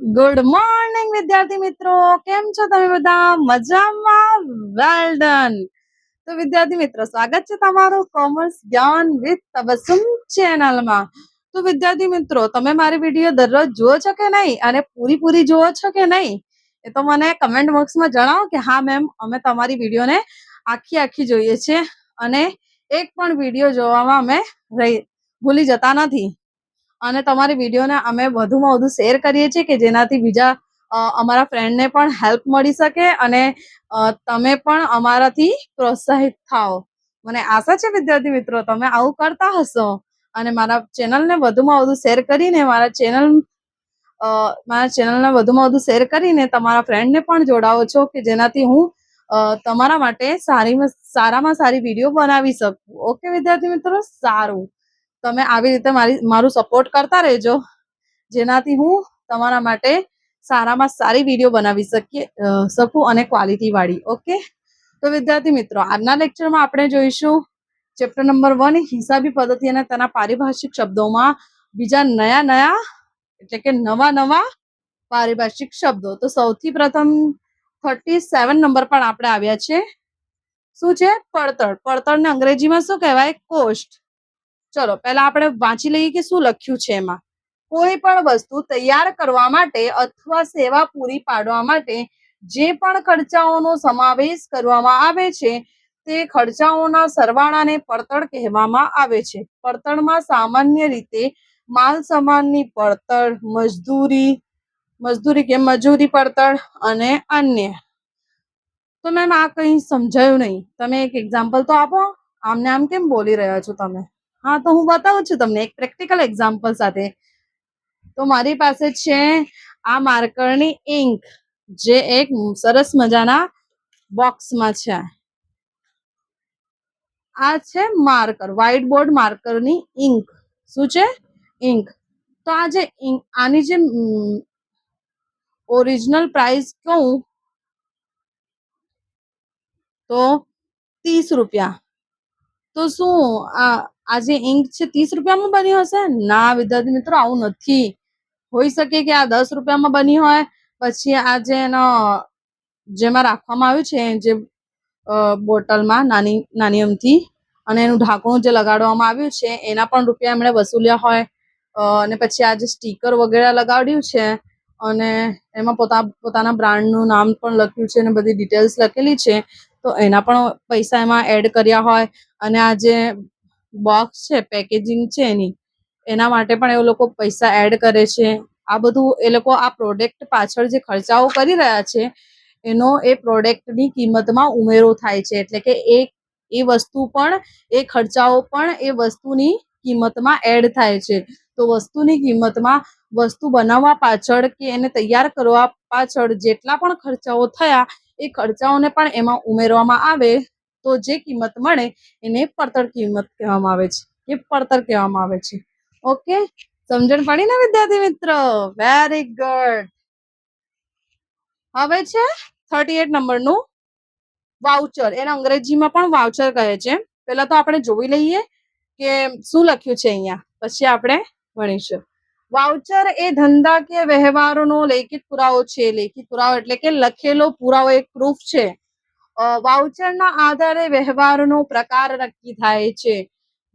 Good morning વિદ્યાર્થી મિત્રો, કેમ છો તમે બધા? મજામાં? Well done. તો વિદ્યાર્થી મિત્રો, સ્વાગત છે તમારું કોમર્સ જ્ઞાન વિથ તબસુમ ચેનલમાં. તો વિદ્યાર્થી મિત્રો, તમે મારી વિડીયો દરરોજ જુઓ છો કે નહીં, અને પૂરી જુઓ છો કે નહીં, એ તો મને કમેન્ટ બોક્સમાં જણાવો કે હા મેમ, અમે તમારી વિડીયોને આખી જોઈએ છીએ અને એક પણ વિડીયો જોવામાં અમે ભૂલી જતા નથી. અને તમારી વિડીયોને અમે વધુમાં વધુ શેર કરીએ છીએ કે જેનાથી બીજા અમારા ફ્રેન્ડને પણ હેલ્પ મળી શકે અને તમે પણ અમારાથી પ્રોત્સાહિત થાઓ. મને આશા છે વિદ્યાર્થી મિત્રો તમે આવું કરતા હશો અને મારા ચેનલને વધુમાં વધુ શેર કરીને મારા ચેનલને વધુમાં વધુ શેર કરીને તમારા ફ્રેન્ડને પણ જોડાવો છો કે જેનાથી હું તમારા માટે સારામાં સારી વિડીયો બનાવી શકું. ઓકે વિદ્યાર્થી મિત્રો, સારું. તમે આવી રીતે મારું સપોર્ટ કરતા રહેજો જેનાથી હું તમારા માટે સારામાં સારી વિડીયો બનાવી શકું અને ક્વોલિટી વાળી. ઓકે, તો વિદ્યાર્થી મિત્રો, આજના લેક્ચરમાં આપણે જોઈશું ચેપ્ટર નંબર 1 હિસાબી પદ્ધતિ અને તેના પારિભાષિક શબ્દોમાં બીજા નયા એટલે કે નવા પારિભાષિક શબ્દો. તો સૌથી પ્રથમ 37 નંબર પર આપણે આવ્યા છે. શું છે? પડતર. પડતરને અંગ્રેજીમાં શું કહેવાય? કોસ્ટ. ચલો પહેલા આપણે વાંચી લઈએ કે શું લખ્યું છે એમાં. કોઈ પણ વસ્તુ તૈયાર કરવા માટે અથવા સેવા પૂરી પાડવા માટે જે પણ ખર્ચાઓનો સમાવેશ કરવામાં આવે છે તે ખર્ચાઓના સરવાળાને પડતર કહેવામાં આવે છે. પડતરમાં સામાન્ય રીતે માલ સામાનની પડતર, મજૂરી પડતર અને અન્ય. તો મેમ આ કઈ સમજાયું નહીં, તમે એક એક્ઝામ્પલ તો આપો. આમને આમ કેમ બોલી રહ્યા છો તમે? હા, તો હું બતાવું છું તમને એક પ્રેક્ટિકલ એક્ઝામ્પલ સાથે. તો મારી પાસે છે આ માર્કરની ઇંક, જે એક સરસ મજાના બોક્સમાં છે. આ છે માર્કર, વ્હાઇટ બોર્ડ માર્કરની ઇંક. શું છે? ઇંક. તો આ જે આની જે ઓરિજિનલ પ્રાઇસ કહું તો 30 રૂપિયા. તો શું આ જે ઇંક છે 30 રૂપિયામાં બની હશે? ના વિદ્યાર્થી મિત્રો, આવું નથી. હોઈ શકે કે આ 10 રૂપિયામાં બની હોય. પછી આ જે જેમાં રાખવામાં આવ્યું છે જે બોટલમાં નાની અમથી, અને એનું ઢાંકણું જે લગાડવામાં આવ્યું છે એના પણ રૂપિયા એમણે વસૂલ્યા હોય. અને પછી આ જે સ્ટીકર વગેરે લગાડ્યું છે અને એમાં પોતાના બ્રાન્ડનું નામ પણ લખ્યું છે અને બધી ડિટેલ્સ લખેલી છે, તો એના પણ પૈસા એમાં એડ કર્યા હોય. અને આ જે બોક્સ છે, પેકેજિંગ છે એના માટે પણ એ લોકો પૈસા એડ કરે છે. આ બધું એ લોકો આ પ્રોડક્ટ પાછળ જે ખર્ચાઓ કરી રહ્યા છે એનો એ પ્રોડક્ટની કિંમતમાં ઉમેરો થાય છે. એટલે કે એ વસ્તુ પણ, એ ખર્ચાઓ પણ એ વસ્તુની કિંમતમાં એડ થાય છે. તો વસ્તુની કિંમતમાં વસ્તુ બનાવવા પાછળ કે એને તૈયાર કરવા પાછળ જેટલા પણ ખર્ચાઓ થયા એ ખર્ચાઓને પણ એમાં ઉમેરવામાં આવે તો જે કિંમત મળે એને પડતર કિંમત કહેવામાં આવે છે, એ પડતર કહેવામાં આવે છે. ઓકે, સમજણ પડી ને વિદ્યાર્થી મિત્રો? Very good. હવે છે 38 નંબરનું વાઉચર. એને અંગ્રેજીમાં પણ વાઉચર કહે છે. પહેલા તો આપણે જોઈ લઈએ કે શું લખ્યું છે અહીંયા, પછી આપણે ભણીશું. વાઉચર એ ધંધાકીય વ્યવહારોનો લેખિત પુરાવો છે. લેખિત પુરાવો એટલે કે લખેલો પુરાવો, એક પ્રૂફ છે. વાઉચરના આધારે વ્યવહારનો પ્રકાર નક્કી થાય છે.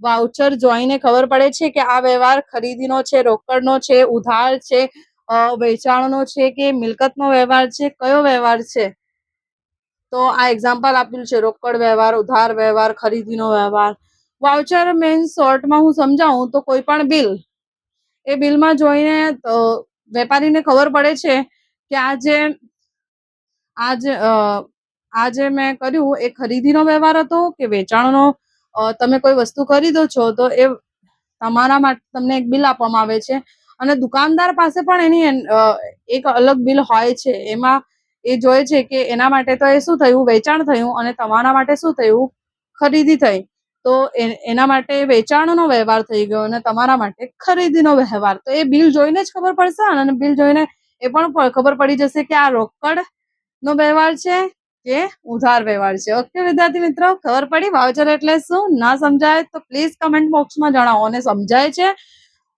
વાઉચર જોઈને ખબર પડે છે કે આ વ્યવહાર ખરીદીનો છે, રોકડનો છે, ઉધાર છે, વેચાણનો છે કે મિલકતનો વ્યવહાર છે, કયો વ્યવહાર છે. તો આ એક્ઝામ્પલ આપેલું છે: રોકડ વ્યવહાર, ઉધાર વ્યવહાર, ખરીદીનો વ્યવહાર. વાઉચર મીન્સ શોર્ટમાં હું સમજાવું તો કોઈ પણ બિલ, એ બિલમાં જોઈને વેપારીને ખબર પડે છે કે આ જે મેં કર્યું એ ખરીદીનો વ્યવહાર હતો કે વેચાણનો. તમે કોઈ વસ્તુ ખરીદો છો તો એ તમારા માટે તમને એક બિલ આપવામાં આવે છે અને દુકાનદાર પાસે પણ એની એક અલગ બિલ હોય છે. એમાં એ જોયે છે કે એના માટે તો એ શું થયું? વેચાણ થયું. અને તમારા માટે શું થયું? ખરીદી થઈ. તો એના માટે વેચાણનો વ્યવહાર થઈ ગયો અને તમારા માટે ખરીદીનો વ્યવહાર. તો એ બિલ જોઈને જ ખબર પડશે અને બિલ જોઈને એ પણ ખબર પડી જશે કે આ રોકડ નો વ્યવહાર છે કે ઉધાર વ્યવહાર છે. ઓકે વિદ્યાર્થી મિત્રો, ખબર પડી વાઉચર એટલે શું? ના સમજાય તો પ્લીઝ કમેન્ટ બોક્સમાં જણાવો. અને સમજાય છે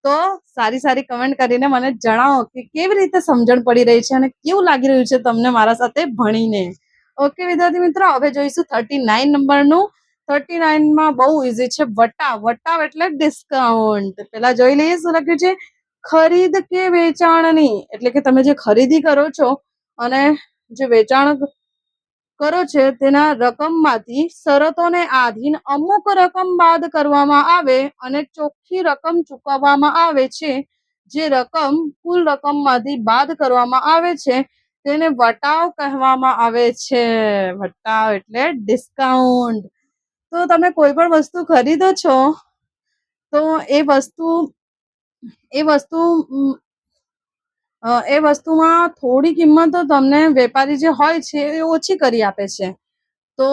તો સારી સારી કમેન્ટ કરીને મને જણાવો કે કેવી રીતે સમજણ પડી રહી છે અને કેવું લાગી રહ્યું છે તમને મારા સાથે ભણીને. ઓકે વિદ્યાર્થી મિત્રો, હવે જોઈશું 39 નંબરનું. 39 માં બહુ ઈઝી છે. વટાવ. વટાવ એટલે ડિસ્કાઉન્ટ. પેલા જોઈ લઈએ શું લખ્યું છે. ખરીદ કે વેચાણની, એટલે કે તમે જે ખરીદી કરો છો અને જે વેચાણ કરો છે તેના રકમમાંથી શરતોને આધીન અમુક રકમ બાદ કરવામાં આવે અને ચોખ્ખી રકમ ચૂકવવામાં આવે છે. જે રકમ કુલ રકમમાંથી બાદ કરવામાં આવે છે તેને વટાવ કહેવામાં આવે છે. વટાવ એટલે ડિસ્કાઉન્ટ. તો તમે કોઈ પણ વસ્તુ ખરીદો છો તો એ વસ્તુમાં થોડી કિંમત તમને વેપારી જે હોય છે એ ઓછી કરી આપે છે. તો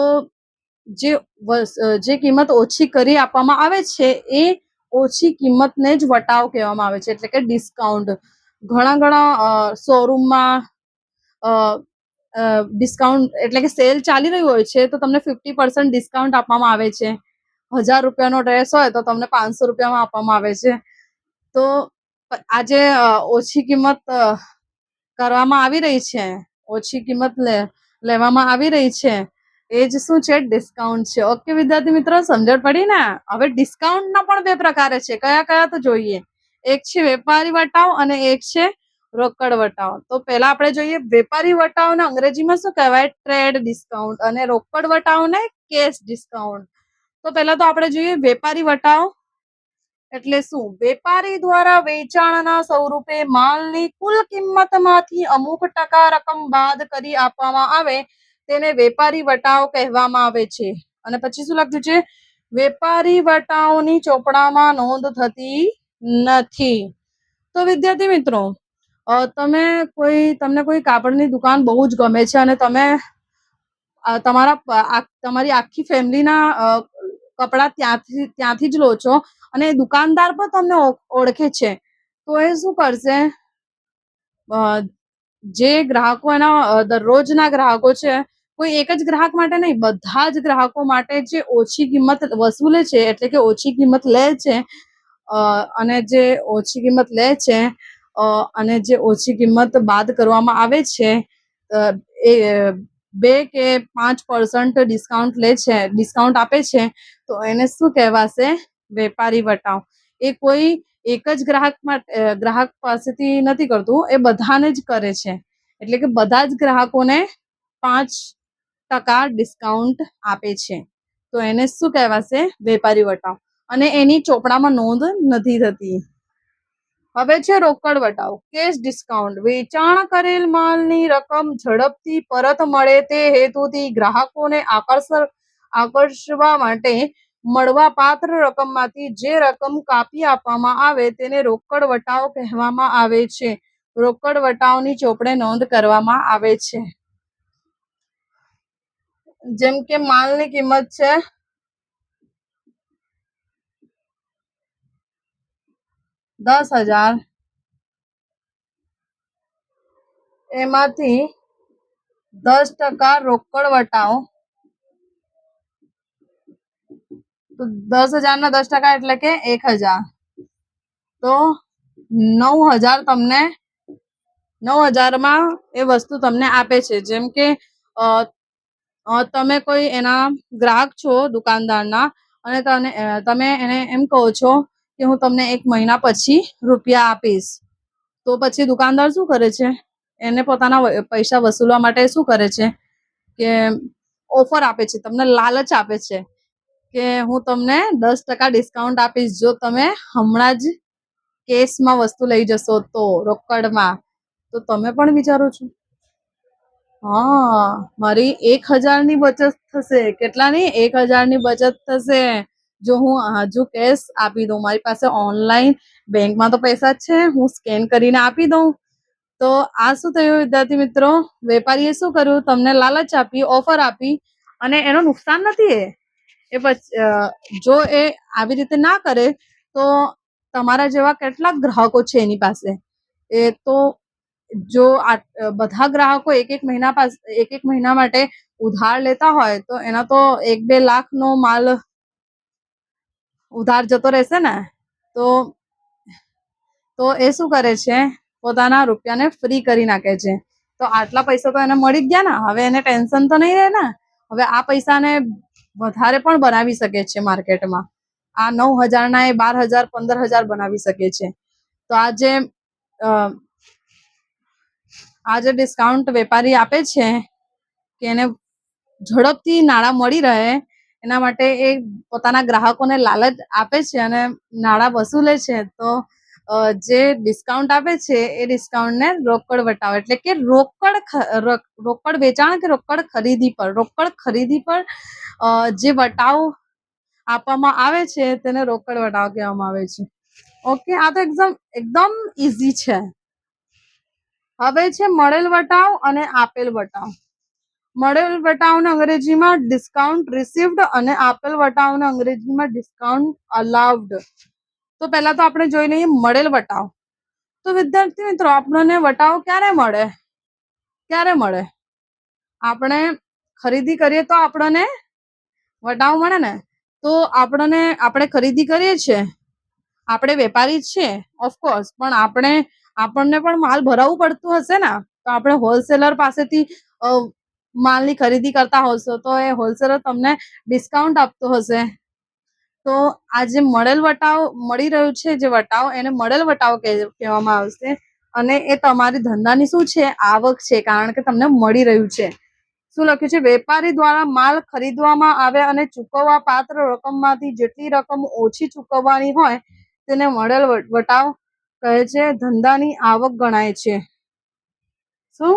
જે કિંમત ઓછી કરી આપવામાં આવે છે એ ઓછી કિંમતને જ વટાવ કહેવામાં આવે છે, એટલે કે ડિસ્કાઉન્ટ. ઘણા શોરૂમમાં ડિસ્કાઉન્ટ એટલે કે સેલ ચાલી રહ્યું હોય છે તો તમને 50% ડિસ્કાઉન્ટ આપવામાં આવે છે. 1000 રૂપિયાનો ડ્રેસ હોય તો તમને 500 રૂપિયામાં આપવામાં આવે છે. તો આજે ઓછી કિંમત કરવામાં આવી રહી છે, ઓછી કિંમત લેવામાં આવી રહી છે, એ જ શું છે, ડિસ્કાઉન્ટ છે. ઓકે વિદ્યાર્થી મિત્રો, સમજણ પડી ને? હવે ડિસ્કાઉન્ટના પણ બે પ્રકારે છે. કયા કયા તો જોઈએ. એક છે વેપારી વટાવ અને એક છે રોકડ વટાવ. તો પહેલા આપણે જોઈએ વેપારી વટાવને અંગ્રેજીમાં શું કહેવાય? Trade discount. અને રોકડ વટાવને કેશ ડિસ્કાઉન્ટ. તો પહેલા તો આપણે જોઈએ વેપારી વટાવ એટલે શું. વેપારી દ્વારા વેચાણના સ્વરૂપે માલની કુલ કિંમતમાંથી અમુક ટકા રકમ બાદ કરી આપવામાં આવે તેને વેપારી વટાવ કહેવામાં આવે છે. અને પછી શું લખ્યું છે? વેપારી વટાવની ચોપડામાં નોંધ થતી નથી. તો વિદ્યાર્થી મિત્રો, તમને કોઈ કાપડની દુકાન બહુ જ ગમે છે અને તમે તમારી આખી ફેમિલીના કપડા ત્યાંથી જ લો છો અને દુકાનદાર પણ તમને ઓળખે છે, તો એ શું કરશે? જે ગ્રાહકો એના દરરોજના ગ્રાહકો છે, કોઈ એક જ ગ્રાહક માટે નહીં, બધા જ ગ્રાહકો માટે જે ઓછી કિંમત વસૂલે છે, એટલે કે ઓછી કિંમત લે છે, અને જે ઓછી કિંમત લે છે અને જે ઓછી કિંમત બાદ કરવામાં આવે છે, એ 2 કે 5% ડિસ્કાઉન્ટ આપે છે, તો એને શું કહેવાશે? વેપારી વટાવ. એ કોઈ એક જ ગ્રાહક પાસેથી નથી કરતું, એ બધાને જ કરે છે. એટલે કે બધા જ ગ્રાહકોને 5% ડિસ્કાઉન્ટ આપે છે, તો એને શું કહેવાશે? વેપારી વટાવ. અને એની ચોપડામાં નોંધ નથી થતી. હવે છે રોકડ વટાવ, કેશ ડિસ્કાઉન્ટ. વેચાણ કરેલ માલની રકમ ઝડપથી પરત મળે તે હેતુથી ગ્રાહકોને આકર્ષવા માટે મળવા પાત્ર રકમમાંથી જે રકમ કાપી આપવામાં આવે તેને રોકડ વટાવ કહેવામાં આવે છે. રોકડ વટાવની ચોપડે નોંધ કરવામાં આવે છે. જેમ કે માલની કિંમત છે 10,000, એમાંથી 10% રોકડ વટાવ, તો 10,000 ના 10% એટલે કે 1,000. તો 9,000 9,000 એ વસ્તુ તમને આપે છે. જેમ કે તમે કોઈ એના ગ્રાહક છો દુકાનદારના, અને તમે એને એમ કહો છો કે હું તમને 1 મહિના પછી રૂપિયા આપીશ. તો પછી દુકાનદાર શું કરે છે? એને પોતાના પૈસા વસૂલવા માટે શું કરે છે કે ઓફર આપે છે, તમને લાલચ આપે છે કે હું તમને 10% ડિસ્કાઉન્ટ આપીશ જો તમે હમણાં જ કેશમાં વસ્તુ લઈ જશો, તો રોકડમાં. તો તમે પણ વિચારો છો, મારી 1,000 ની બચત થશે. કેટલાની? 1,000 ની બચત થશે જો હું હજુ કેશ આપી દઉં. મારી પાસે ઓનલાઈન બેંકમાં તો પૈસા જ છે, હું સ્કેન કરીને આપી દઉં. તો આ શું થયું વિદ્યાર્થી મિત્રો? વેપારીએ શું કર્યું? તમને લાલચ આપી, ઓફર આપી, અને એનું નુકસાન નથી. એ પછી જો એ આવી રીતે ના કરે તો તમારા જેવા કેટલાક ગ્રાહકો છે એની પાસે, એ તો જો બધા ગ્રાહકો એક એક મહિના માટે ઉધાર લેતા હોય તો એના તો 1-2 લાખનો માલ ઉધાર જતો રહેશે ને. તો તો એ શું કરે છે, પોતાના રૂપિયાને ફ્રી કરી નાખે છે. તો આટલા પૈસા તો એને મળી જ ગયા ને, હવે એને ટેન્શન તો નહીં રહે ને. હવે આ પૈસાને વધારે પણ બનાવી શકે છે માર્કેટમાં. આ 9,000 ના એ 12,000 15,000 બનાવી શકે છે. તો આ જે ડિસ્કાઉન્ટ વેપારી આપે છે કે એને ઝડપથી નાણાં મળી રહે, એના માટે એ પોતાના ગ્રાહકોને લાલચ આપે છે અને નાણાં વસૂલે છે. તો જે ડિસ્કાઉન્ટ આપે છે એ ડિસ્કાઉન્ટને રોકડ વટાવ એટલે કે રોકડ વેચાણ કે રોકડ ખરીદી પર જે વટાવ આપવામાં આવે છે તેને રોકડ વટાવ કહેવામાં આવે છે. ઓકે, આ તો એકદમ ઈઝી છે. હવે છે મળેલ વટાવ અને આપેલ વટાવ. મળેલ વટાવને અંગ્રેજીમાં ડિસ્કાઉન્ટ રિસીવ્ડ અને આપેલ વટાવને અંગ્રેજીમાં ડિસ્કાઉન્ટ અલાઉડ. તો પહેલા તો આપણે જોઈ લઈએ મળેલ વટાવ. તો વિદ્યાર્થી મિત્રો, આપણને વટાવ ક્યારે મળે? આપણે ખરીદી કરીએ તો આપણને વટાવ મળે ને. તો આપણે ખરીદી કરીએ છીએ, આપણે વેપારી છીએ ઓફકોર્સ, પણ આપણને પણ માલ ભરાવવું પડતું હશે ને. તો આપણે હોલસેલર પાસેથી માલની ખરીદી કરતા હશો તો એ હોલસેલર તમને ડિસ્કાઉન્ટ આપતો હશે. તો આ જે મળેલ વટાવ મળી રહ્યું છે, જે વટાવ, એને મળેલ વટાવ કહેવામાં આવશે. અને એ તમારી ધંધાની શું છે, આવક છે, કારણ કે તમને મળી રહ્યું છે. શું લખ્યું છે? વેપારી દ્વારા માલ ખરીદવામાં આવે અને ચૂકવવા પાત્ર રકમમાંથી જેટલી રકમ ઓછી ચૂકવવાની હોય તેને મળેલ વટાવ કહે છે. ધંધાની આવક ગણાય છે. શું?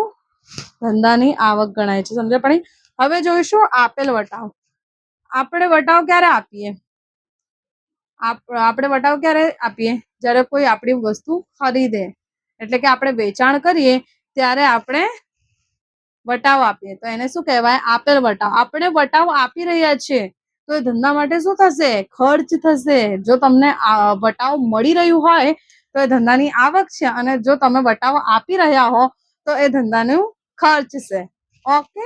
ધંધાની આવક ગણાય છે. સમજ પડી? હવે જોઈશું આપેલ વટાવ. આપણે વટાવ ક્યારે આપીએ? જ્યારે કોઈ આપણી વસ્તુ ખરીદે, એટલે કે આપણે વેચાણ કરીએ ત્યારે આપણે વટાવ આપીએ. તો એને શું કહેવાય? આપેલ વટાવ. આપણે વટાવ આપી રહ્યા છીએ તો એ ધંધા માટે શું થશે? ખર્ચ થશે. જો તમને વટાવ મળી રહ્યું હોય તો એ ધંધાની આવક છે, અને જો તમે વટાવ આપી રહ્યા હો તો એ ધંધાનું ખર્ચ છે. ઓકે.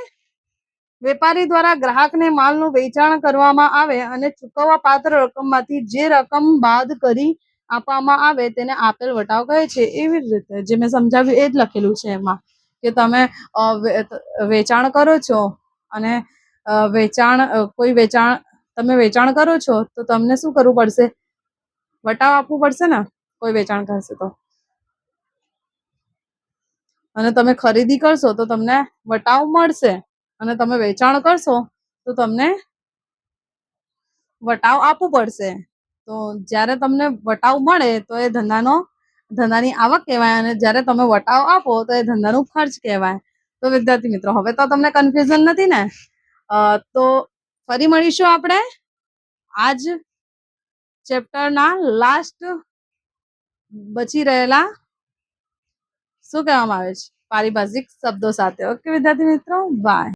વેપારી દ્વારા ગ્રાહકને માલનું વેચાણ કરવામાં આવે અને ચૂકવવા પાત્ર રકમમાંથી જે રકમ બાદ કરી આપવામાં આવે તેને આપેલ વટાવ કહે છે. એવી જ રીતે જે મેં સમજાવ્યું એ જ લખેલું છે એમાં, કે તમે વેચાણ કરો છો અને તમે વેચાણ કરો છો તો તમને શું કરવું પડશે? વટાવ આપવું પડશે ને, કોઈ વેચાણ કરશે તો. અને તમે ખરીદી કરશો તો તમને વટાવ મળશે, અને તમે વેચાણ કરશો તો તમને વટાવ આપવું પડશે. તો જ્યારે તમને વટાવ મળે તો એ ધંધાની આવક કહેવાય, અને જ્યારે તમે વટાવ આપો તો એ ધંધાનું ખર્ચ કહેવાય. તો વિદ્યાર્થી મિત્રો, હવે તો તમને કન્ફ્યુઝન નથી ને? તો ફરી મળીશું આપણે આજ ચેપ્ટરના લાસ્ટ બચી રહેલા શું કહેવામાં આવે છે, પારિભાષિક શબ્દો સાથે. ઓકે વિદ્યાર્થી મિત્રો, બાય.